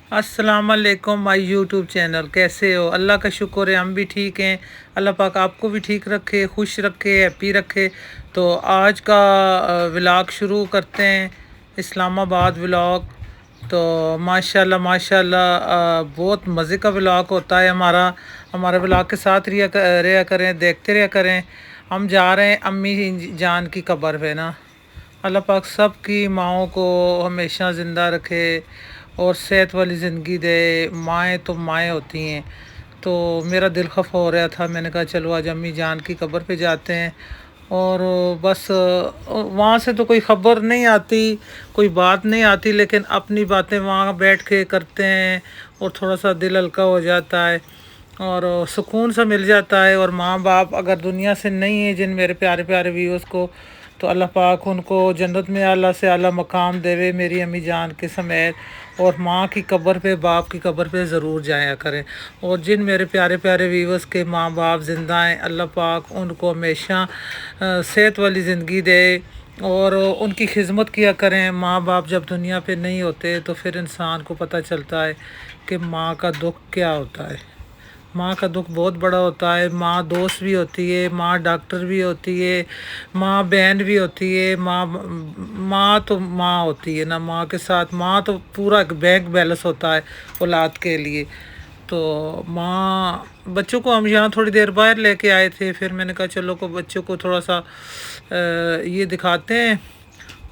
अस्सलाम वालेकुम my YouTube channel. कैसे हो? अल्लाह का शुक्र है, हम भी ठीक हैं। अल्लाह पाक आपको भी ठीक रखे, खुश रखे, हैप्पी रखे। तो आज का व्लॉग शुरू करते हैं, इस्लामाबाद व्लॉग। तो माशाल्लाह माशाल्लाह बहुत मज़े का व्लॉग होता है हमारा। हमारे व्लॉग के साथ रहा करें, देखते रहा करें। हम जा रहे हैं अम्मी जान की कब्र पे ना। अल्लाह पाक सब की माओं को हमेशा ज़िंदा रखे और सेहत वाली ज़िंदगी दे। माएँ तो माएँ होती हैं। तो मेरा दिल खफ़ हो रहा था, मैंने कहा चलो आज अम्मी जान की कब्र पे जाते हैं। और बस वहाँ से तो कोई ख़बर नहीं आती, कोई बात नहीं आती, लेकिन अपनी बातें वहाँ बैठ के करते हैं और थोड़ा सा दिल हल्का हो जाता है और सुकून सा मिल जाता है। और माँ बाप अगर दुनिया से नहीं है, जिन मेरे प्यारे प्यारे व्यूअर्स को, तो अल्लाह पाक उनको जन्नत में आला से आला मकाम देवे, मेरी अम्मी जान के समेत। और माँ की कब्र पे, बाप की कब्र पे ज़रूर जाया करें। और जिन मेरे प्यारे प्यारे व्यूअर्स के माँ बाप ज़िंदा हैं, अल्लाह पाक उनको हमेशा सेहत वाली ज़िंदगी दे और उनकी खिदमत किया करें। माँ बाप जब दुनिया पे नहीं होते तो फिर इंसान को पता चलता है कि माँ का दुख क्या होता है। माँ का दुख बहुत बड़ा होता है। माँ दोस्त भी होती है, माँ डॉक्टर भी होती है, माँ बहन भी होती है। माँ माँ तो माँ होती है ना। माँ के साथ माँ तो पूरा एक बैंक बैलेंस होता है औलाद के लिए। तो माँ, बच्चों को हम यहाँ थोड़ी देर बाहर लेके आए थे, फिर मैंने कहा चलो को बच्चों को थोड़ा सा ये दिखाते हैं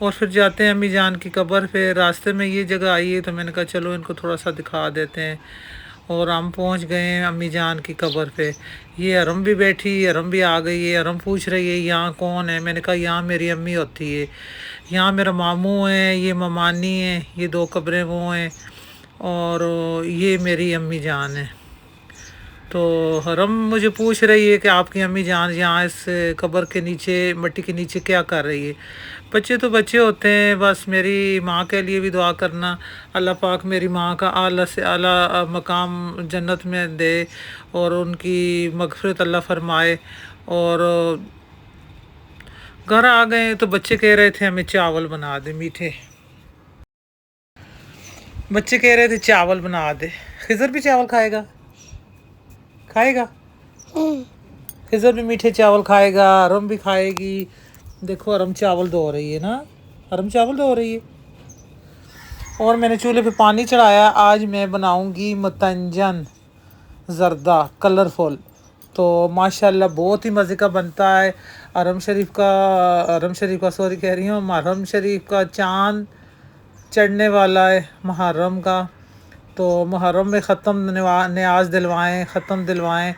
और फिर जाते हैं अम्मी जान की कब्र पे। रास्ते में ये जगह आई है तो मैंने कहा चलो इनको थोड़ा सा दिखा देते हैं। और हम पहुंच गए हैं अम्मी जान की कब्र पे। ये हरम भी बैठी, हरम भी आ गई है। हरम पूछ रही है यहाँ कौन है। मैंने कहा यहाँ मेरी अम्मी होती है, यहाँ मेरा मामू है, ये ममानी है, ये दो कब्रें वो हैं और ये मेरी अम्मी जान है। तो हरम मुझे पूछ रही है कि आपकी अम्मी जान यहाँ इस कब्र के नीचे, मिट्टी के नीचे क्या कर रही है। बच्चे तो बच्चे होते हैं। बस मेरी माँ के लिए भी दुआ करना, अल्लाह पाक मेरी माँ का आला से आला मकाम जन्नत में दे और उनकी मगफिरत अल्लाह फरमाए। और घर आ गए तो बच्चे कह रहे थे हमें चावल बना दे मीठे। बच्चे कह रहे थे चावल बना दे। खिज़र भी चावल खाएगा, खाएगा। खिज़र भी मीठे चावल खाएगा, अरम भी खाएगी। देखो अरम चावल धो रही है ना, अरम चावल धो रही है। और मैंने चूल्हे पे पानी चढ़ाया। आज मैं बनाऊंगी मतंजन ज़र्दा कलरफुल। तो माशाल्लाह बहुत ही मज़े का बनता है। अरम शरीफ का सॉरी कह रही हूँ, मुहर्रम शरीफ का चाँद चढ़ने वाला है मुहर्रम का। तो मुहर्रम में ख़त्म न्याज दिलवाएँ, ख़त्म दिलवाएँ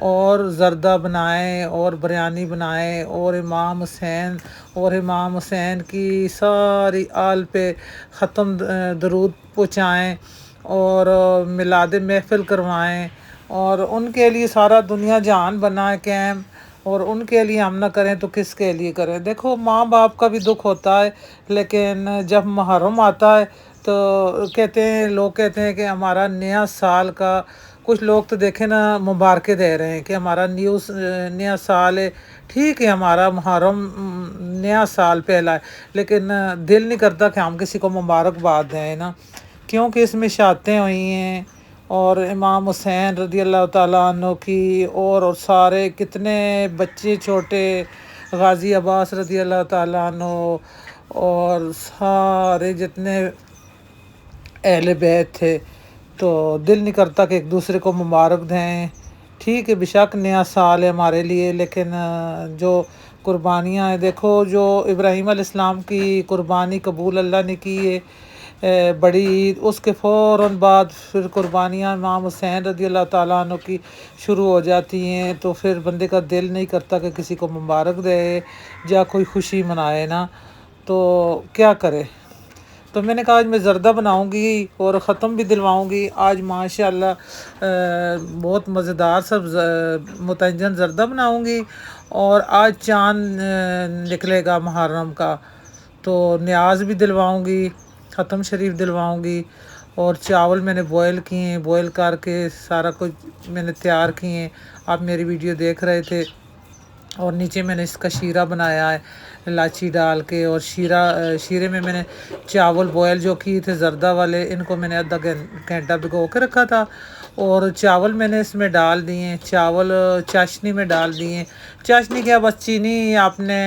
और ज़र्दा बनाएँ और बिरयानी बनाएँ और इमाम हुसैन की सारी आल पे ख़त्म दरूद पहुँचाएँ और मिलाद महफ़िल करवाएँ। और उनके लिए सारा दुनिया जहान बना कैम। और उनके लिए हम ना करें तो किसके लिए करें। देखो माँ बाप का भी दुख होता है, लेकिन जब मुहर्रम आता है तो कहते हैं, लोग कहते हैं कि हमारा नया साल का, कुछ लोग तो देखे ना मुबारकें दे रहे हैं कि हमारा नया साल है। ठीक है, हमारा मुहर्रम नया साल पहला है, लेकिन दिल नहीं करता कि हम किसी को मुबारकबाद दें ना, क्योंकि इसमें शादतें हुई हैं। और इमाम हुसैन रज़ी अल्लाह ताला अन्हु की और सारे कितने बच्चे छोटे, गाज़ी अब्बास रज़ी अल्लाह ताला अन्हु और सारे जितने अहले बैत थे, तो दिल नहीं करता कि एक दूसरे को मुबारक दें। ठीक है, बेशक नया साल है हमारे लिए, लेकिन जो कुर्बानियाँ हैं, देखो जो इब्राहीम अलैहिस्सलाम की कुर्बानी कबूल अल्लाह ने की है, बड़ी ईद, उसके फ़ौरन बाद फिर कुर्बानियाँ इमाम हुसैन रज़ी अल्लाह ताला अन्हु की शुरू हो जाती हैं। तो फिर बंदे का दिल नहीं करता कि किसी को मुबारक दे या कोई खुशी मनाए ना, तो क्या करे। तो मैंने कहा आज मैं ज़र्दा बनाऊंगी और ख़त्म भी दिलवाऊंगी। आज माशाल्लाह बहुत मज़ेदार सब मुतंजन ज़र्दा बनाऊंगी। और आज चाँद निकलेगा मुहर्रम का, तो न्याज भी दिलवाऊंगी, ख़त्म शरीफ दिलवाऊंगी। और चावल मैंने बॉयल किए हैं, बॉयल करके सारा कुछ मैंने तैयार किए हैं। आप मेरी वीडियो देख रहे थे और नीचे मैंने इसका शीरा बनाया है इलायची डाल के। और शीरे में मैंने चावल बॉयल जो किए थे जर्दा वाले, इनको मैंने आधा घंटा भिगो के रखा था। और चावल मैंने इसमें डाल दिए, चावल चाशनी में डाल दिए। चाशनी क्या, बस चीनी आपने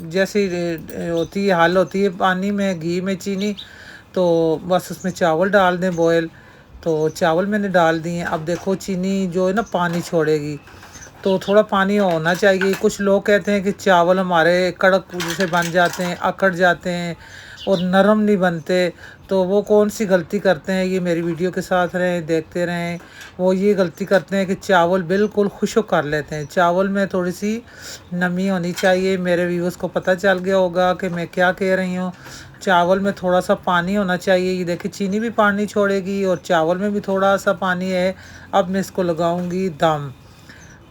जैसी होती है हाल होती है पानी में घी में चीनी, तो बस उसमें चावल डाल दें बॉयल। तो चावल मैंने डाल दिए। अब देखो चीनी जो है ना पानी छोड़ेगी, तो थोड़ा पानी होना चाहिए। कुछ लोग कहते हैं कि चावल हमारे कड़क जैसे बन जाते हैं, अकड़ जाते हैं और नरम नहीं बनते। तो वो कौन सी गलती करते हैं, ये मेरी वीडियो के साथ रहें, देखते रहें। वो ये गलती करते हैं कि चावल बिल्कुल खुश्क कर लेते हैं। चावल में थोड़ी सी नमी होनी चाहिए। मेरे व्यूअर्स को पता चल गया होगा कि मैं क्या कह रही हूँ। चावल में थोड़ा सा पानी होना चाहिए। ये देखिए चीनी भी पानी छोड़ेगी और चावल में भी थोड़ा सा पानी है। अब मैं इसको लगाऊंगी दम।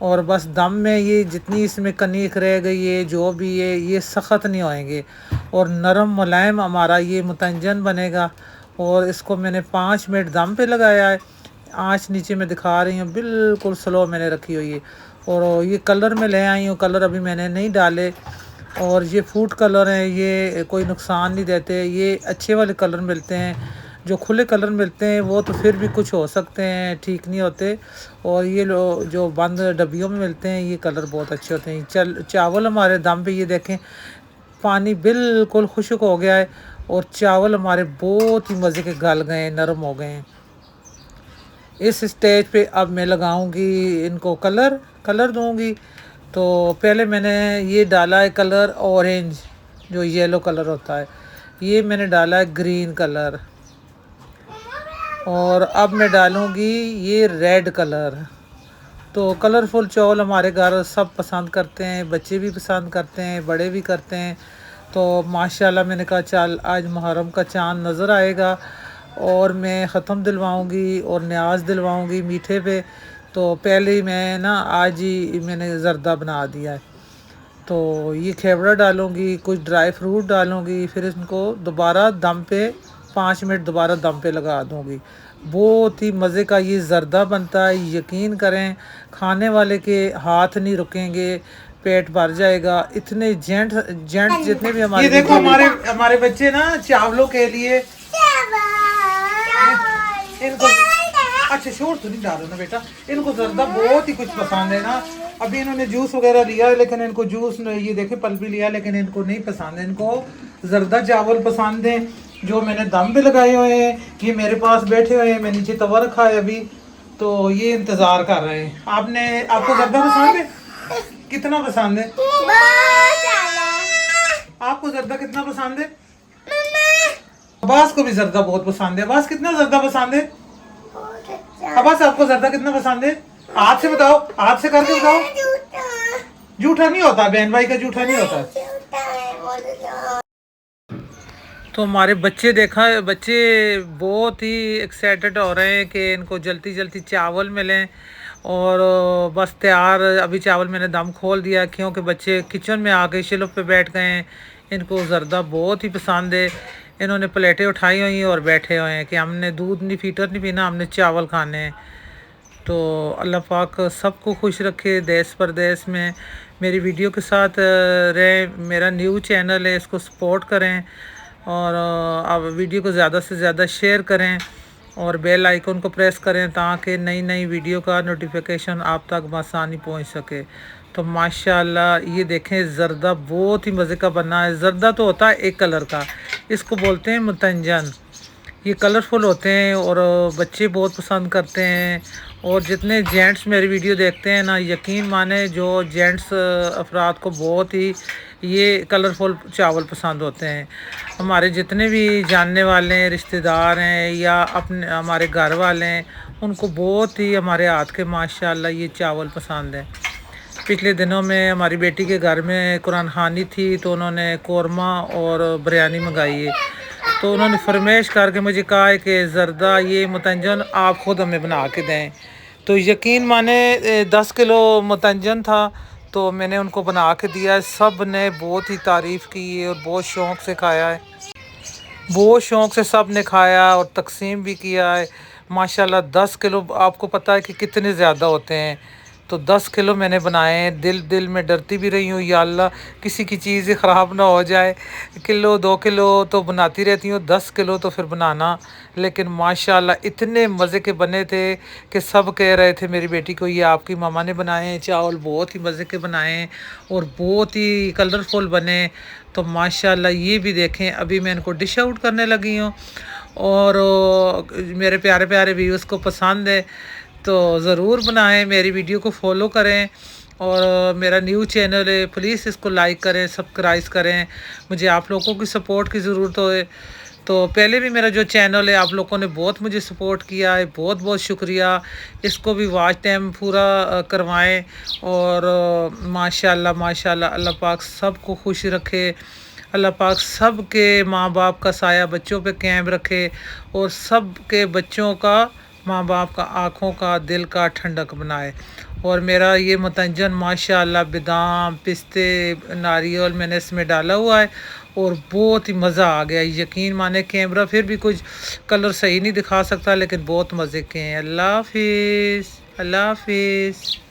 और बस दम में ये जितनी इसमें कनीक रह गई है जो भी है, ये सख्त नहीं होएंगे और नरम मुलायम हमारा ये मुतंजन बनेगा। और इसको मैंने 5 मिनट दम पे लगाया है। आँच नीचे मैं दिखा रही हूँ, बिल्कुल स्लो मैंने रखी हुई है। और ये कलर में ले आई हूँ, कलर अभी मैंने नहीं डाले। और ये फूड कलर हैं, ये कोई नुकसान नहीं देते, ये अच्छे वाले कलर मिलते हैं। जो खुले कलर मिलते हैं वो तो फिर भी कुछ हो सकते हैं, ठीक नहीं होते। और ये जो बंद डब्बियों में मिलते हैं ये कलर बहुत अच्छे होते हैं। चावल हमारे दम पे ये देखें पानी बिल्कुल खुश्क हो गया है और चावल हमारे बहुत ही मज़े के गल गए हैं, नरम हो गए हैं। इस स्टेज पे अब मैं लगाऊंगी इनको कलर कलर दूंगी। तो पहले मैंने ये डाला है कलर ऑरेंज, जो येलो कलर होता है। ये मैंने डाला है ग्रीन कलर। और अब मैं डालूँगी ये रेड कलर। तो कलरफुल चावल हमारे घर सब पसंद करते हैं, बच्चे भी पसंद करते हैं, बड़े भी करते हैं। तो माशाल्लाह मैंने कहा चल आज मुहर्रम का चाँद नज़र आएगा और मैं ख़त्म दिलवाऊँगी और न्याज दिलवाऊँगी मीठे पे। तो पहले ही मैं ना आज ही मैंने ज़र्दा बना दिया है। तो ये खेवड़ा डालूँगी, कुछ ड्राई फ्रूट डालूँगी, फिर इनको दोबारा दम पे 5 मिनट दोबारा दम पे लगा दूँगी। बहुत ही मज़े का ये ज़र्दा बनता है, यकीन करें खाने वाले के हाथ नहीं रुकेंगे, पेट भर जाएगा। इतने जेंट्स जितने भी हमारे, ये देखो हमारे बच्चे ना चावलों के लिए इनको, अच्छा शोर तो नहीं डालो ना बेटा, इनको ज़र्दा बहुत ही कुछ पसंद है ना। अभी इन्होंने जूस वगैरह लिया है लेकिन इनको जूस ये देखे पल भी लिया लेकिन इनको नहीं पसंद है। इनको ज़र्दा चावल पसंद है जो मैंने दम पे लगाए हुए हैं। ये मेरे पास बैठे हुए हैं, मैं नीचे तवा रखा है अभी, तो ये इंतज़ार कर रहे हैं। आपको ज़र्दा पसंद है? कितना पसंद है आपको? ज़र्दा कितना पसंद है? अब्बास को भी ज़र्दा बहुत पसंद है। अब्बास कितना ज़र्दा पसंद है? अब्बास आपको ज़र्दा कितना पसंद है? हाथ से बताओ, हाथ से करके बताओ। जूठा नहीं होता, बहन भाई का जूठा नहीं होता। तो हमारे बच्चे बहुत ही एक्साइटेड हो रहे हैं कि इनको जल्दी जल्दी चावल मिलें। और बस तैयार, अभी चावल मैंने दम खोल दिया क्योंकि बच्चे किचन में आके शिलुफ पे बैठ गए हैं। इनको ज़र्दा बहुत ही पसंद है। इन्होंने प्लेटें उठाई हुई हैं और बैठे हुए हैं कि हमने दूध नहीं फीटर नहीं पीना, हमने चावल खाने हैं। तो अल्लाह पाक सबको खुश रखे देश परदेश में। मेरी वीडियो के साथ रहें। मेरा न्यू चैनल है, इसको सपोर्ट करें और आप वीडियो को ज़्यादा से ज़्यादा शेयर करें और बेल आइकन को प्रेस करें ताकि नई नई वीडियो का नोटिफिकेशन आप तक आसानी पहुंच सके। तो माशाल्लाह ये देखें ज़र्दा बहुत ही मज़े का बना है। ज़र्दा तो होता है एक कलर का, इसको बोलते हैं मुतंजन। ये कलरफुल होते हैं और बच्चे बहुत पसंद करते हैं। और जितने जेंट्स मेरी वीडियो देखते हैं ना, यकीन माने जो जेंट्स अफराद को बहुत ही ये कलरफुल चावल पसंद होते हैं। हमारे जितने भी जानने वाले हैं, रिश्तेदार हैं या अपने हमारे घर वाले हैं, उनको बहुत ही हमारे हाथ के माशाल्लाह ये चावल पसंद है। पिछले दिनों में हमारी बेटी के घर में कुरान खानी थी तो उन्होंने कौरमा और बिरयानी मंगाई है। तो उन्होंने फरमाइश करके मुझे कहा है कि ज़र्दा ये मुतंजन आप ख़ुद हमें बना के दें। तो यकीन माने 10 किलो मुतंजन था तो मैंने उनको बना के दिया है। सब ने बहुत ही तारीफ़ की है और बहुत शौक़ से खाया है। बहुत शौक़ से सब ने खाया और तकसीम भी किया है। माशाल्लाह 10 किलो आपको पता है कि कितने ज़्यादा होते हैं। तो 10 किलो मैंने बनाए हैं। दिल दिल में डरती भी रही हूँ, या अल्लाह किसी की चीज़ ख़राब ना हो जाए। किलो 2 किलो तो बनाती रहती हूँ, 10 किलो तो फिर बनाना। लेकिन माशाल्लाह इतने मज़े के बने थे कि सब कह रहे थे मेरी बेटी को, ये आपकी मामा ने बनाए हैं चावल, बहुत ही मज़े के बनाए हैं और बहुत ही कलरफुल बने। तो माशाल्लाह ये भी देखें, अभी मैं इनको डिश आउट करने लगी हूँ। और मेरे प्यारे प्यारे व्यूअर्स को पसंद है तो ज़रूर बनाएं, मेरी वीडियो को फॉलो करें। और मेरा न्यू चैनल है, प्लीज़ इसको लाइक करें, सब्सक्राइब करें। मुझे आप लोगों की सपोर्ट की ज़रूरत है। तो पहले भी मेरा जो चैनल है आप लोगों ने बहुत मुझे सपोर्ट किया है, बहुत बहुत शुक्रिया। इसको भी वॉच टाइम पूरा करवाएं। और माशाल्लाह माशाल्लाह, अल्लाह पाक सबको खुश रखे। अल्लाह पाक सब के माँ बाप का साया बच्चों पे कायम रखे और सब के बच्चों का, माँ बाप का, आँखों का, दिल का ठंडक बनाए। और मेरा ये मुतंजन माशाल्लाह बादाम, पिस्ते, नारियल मैंने इसमें डाला हुआ है और बहुत ही मज़ा आ गया। यकीन माने कैमरा फिर भी कुछ कलर सही नहीं दिखा सकता, लेकिन बहुत मज़े के हैं। अल्लाह हाफिज़, अल्लाह हाफिज़।